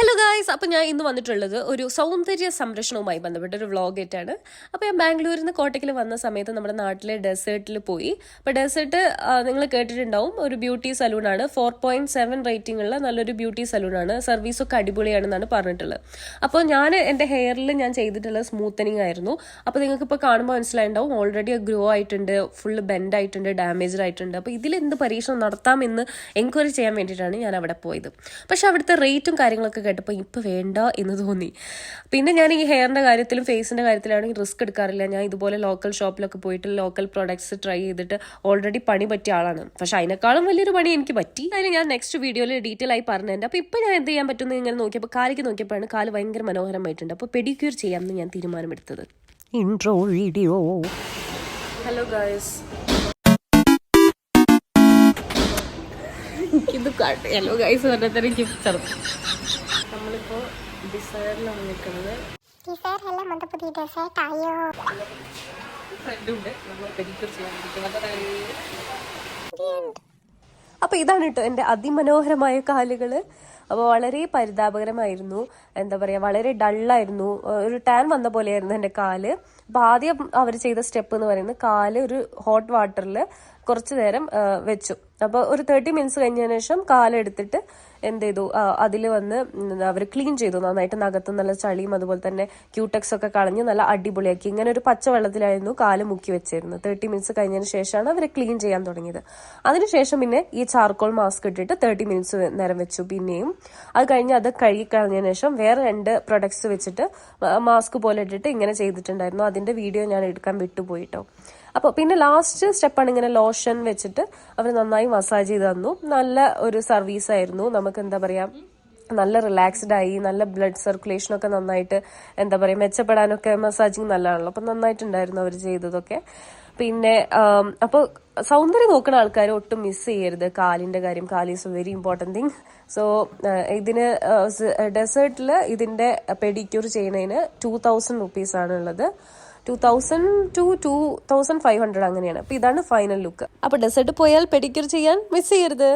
Hello guys, അപ്പോൾ ഞാൻ ഇന്ന് വന്നിട്ടുള്ളത് ഒരു സൗന്ദര്യ സംരക്ഷണവുമായി ബന്ധപ്പെട്ട ഒരു വ്ളോഗായിട്ടാണ്. അപ്പോൾ ഞാൻ ബാംഗ്ലൂരിൽ നിന്ന് കോട്ടയ്ക്കൽ വന്ന സമയത്ത് നമ്മുടെ നാട്ടിലെ ഡെസേർട്ടിൽ പോയി. അപ്പോൾ ഡെസേർട്ട് നിങ്ങൾ കേട്ടിട്ടുണ്ടാവും, ഒരു ബ്യൂട്ടി സലൂണാണ്. 4.7 റേറ്റിംഗ് ഉള്ള നല്ലൊരു ബ്യൂട്ടി സലൂണാണ്. സർവീസൊക്കെ അടിപൊളിയാണെന്നാണ് പറഞ്ഞിട്ടുള്ളത്. അപ്പോൾ ഞാൻ എൻ്റെ ഹെയറിൽ ഞാൻ ചെയ്തിട്ടുള്ളത് സ്മൂത്തനിങ് ആയിരുന്നു. അപ്പോൾ നിങ്ങൾക്കിപ്പോൾ കാണുമ്പോൾ മനസ്സിലായിട്ടുണ്ടാവും, ഓൾറെഡി ഗ്രോ ആയിട്ടുണ്ട്, ഫുള്ള് ബെൻഡ് ആയിട്ടുണ്ട്, ഡാമേജ്ഡ് ആയിട്ടുണ്ട്. അപ്പോൾ ഇതിലെന്ത് പരീക്ഷണം നടത്താമെന്ന് എൻക്വയറി ചെയ്യാൻ വേണ്ടിയിട്ടാണ് ഞാൻ അവിടെ പോയത്. പക്ഷേ അവിടുത്തെ റേറ്റും കാര്യങ്ങളൊക്കെ കേട്ടപ്പോൾ ഇപ്പം വേണ്ട എന്ന് തോന്നി. പിന്നെ ഞാൻ ഈ ഹെയറിൻ്റെ കാര്യത്തിലും ഫേസിൻ്റെ കാര്യത്തിലാണെങ്കിൽ റിസ്ക് എടുക്കാറില്ല. ഞാൻ ഇതുപോലെ ലോക്കൽ ഷോപ്പിലൊക്കെ പോയിട്ട് ലോക്കൽ പ്രോഡക്ട്സ് ട്രൈ ചെയ്തിട്ട് ഓൾറെഡി പണി പറ്റിയ ആളാണ്. പക്ഷെ അതിനേക്കാളും വലിയൊരു പണി എനിക്ക് പറ്റി. അതിന് ഞാൻ നെക്സ്റ്റ് വീഡിയോയിൽ ഡീറ്റെയിൽ ആയി പറഞ്ഞിട്ടുണ്ട്. അപ്പോൾ ഇപ്പം ഞാൻ എന്ത് ചെയ്യാൻ പറ്റുമെന്ന് ഇങ്ങനെ നോക്കിയപ്പോൾ കാലിക്ക് നോക്കിയപ്പോഴാണ് കാല് ഭയങ്കര മനോഹരമായിട്ടുണ്ട്. അപ്പോൾ പെഡിക്യൂർ ചെയ്യാമെന്ന് ഞാൻ തീരുമാനമെടുത്തത്. Intro video. ഹലോ ഗായ്സ്, ഇത് ഹലോ ഗൈസ് പറഞ്ഞാൽ തന്നെ എനിക്ക് ചെറുപ്പം. നമ്മളിപ്പോൾ ഡിസൈറിലാണ് നിൽക്കുന്നത്. ഫ്രണ്ടുണ്ട് നമ്മൾ പെഡിക്യൂർ ചെയ്യാൻ. അപ്പോൾ ഇതാണ് കേട്ടോ എൻ്റെ അതിമനോഹരമായ കാലുകൾ. അപ്പോൾ വളരെ പരിതാപകരമായിരുന്നു, എന്താ പറയുക, വളരെ ഡള്ളായിരുന്നു, ഒരു ടാൻ വന്ന പോലെയായിരുന്നു എൻ്റെ കാല്. അപ്പോൾ ആദ്യം അവർ ചെയ്ത സ്റ്റെപ്പ് എന്ന് പറയുന്നത് കാല് ഒരു ഹോട്ട് വാട്ടറിൽ കുറച്ച് നേരം വെച്ചു. അപ്പോൾ ഒരു 30 മിനിറ്റ്സ് കഴിഞ്ഞതിന് ശേഷം കാലെടുത്തിട്ട് എന്ത് ചെയ്തു, അതിൽ വന്ന് അവർ ക്ലീൻ ചെയ്തു നന്നായിട്ട്. നഖത്ത് നല്ല ചളിയും അതുപോലെ തന്നെ ക്യൂടെക്സ് ഒക്കെ കളഞ്ഞ് നല്ല അടിപൊളിയാക്കി. ഇങ്ങനെ ഒരു പച്ച വെള്ളത്തിലായിരുന്നു കാല് മുക്കി വെച്ചിരുന്നത്. 30 മിനിറ്റ്സ് കഴിഞ്ഞതിന് ശേഷമാണ് അവർ ക്ലീൻ ചെയ്യാൻ തുടങ്ങിയത്. അതിനുശേഷം പിന്നെ ഈ ചാർക്കോൾ മാസ്ക് ഇട്ടിട്ട് 30 മിനിറ്റ്സ് നേരം വെച്ചു. പിന്നെയും അത് കഴിഞ്ഞ് അത് കഴുകി കളഞ്ഞതിന് ശേഷം വേറെ 2 പ്രൊഡക്ട്സ് വെച്ചിട്ട് മാസ്ക് പോലെ ഇട്ടിട്ട് ഇങ്ങനെ ചെയ്തിട്ടുണ്ടായിരുന്നു. അതിന്റെ വീഡിയോ ഞാൻ എടുക്കാൻ വിട്ടുപോയിട്ടോ. അപ്പോൾ പിന്നെ ലാസ്റ്റ് സ്റ്റെപ്പാണ് ഇങ്ങനെ ലോഷൻ വെച്ചിട്ട് അവർ നന്നായി മസാജ് ചെയ്ത് തന്നു. നല്ല ഒരു സർവീസ് ആയിരുന്നു. നമുക്ക് എന്താ പറയുക, നല്ല റിലാക്സ്ഡ് ആയി, നല്ല ബ്ലഡ് സർക്കുലേഷനൊക്കെ നന്നായിട്ട് എന്താ പറയുക മെച്ചപ്പെടാനൊക്കെ മസാജിങ് നല്ലതാണല്ലോ. അപ്പം നന്നായിട്ടുണ്ടായിരുന്നു അവർ ചെയ്തതൊക്കെ. പിന്നെ അപ്പോൾ സൗന്ദര്യം നോക്കുന്ന ആൾക്കാർ ഒട്ടും മിസ് ചെയ്യരുത് കാലിൻ്റെ കാര്യം. കാല് is A very important thing. So ഇതിന് ഡെസേർട്ടിൽ ഇതിൻ്റെ പെഡിക്യൂർ ചെയ്യുന്നതിന് 2000 റുപ്പീസാണ് ഉള്ളത്. 2000 to 2500 അങ്ങനെയാണ്. അപ്പോൾ ഇതാണ് ഫൈനൽ ലുക്ക്. അപ്പോൾ ഡെസേർട്ട് പോയാൽ പെഡിക്യൂർ ചെയ്യാൻ മിസ് ചെയ്യരുത്.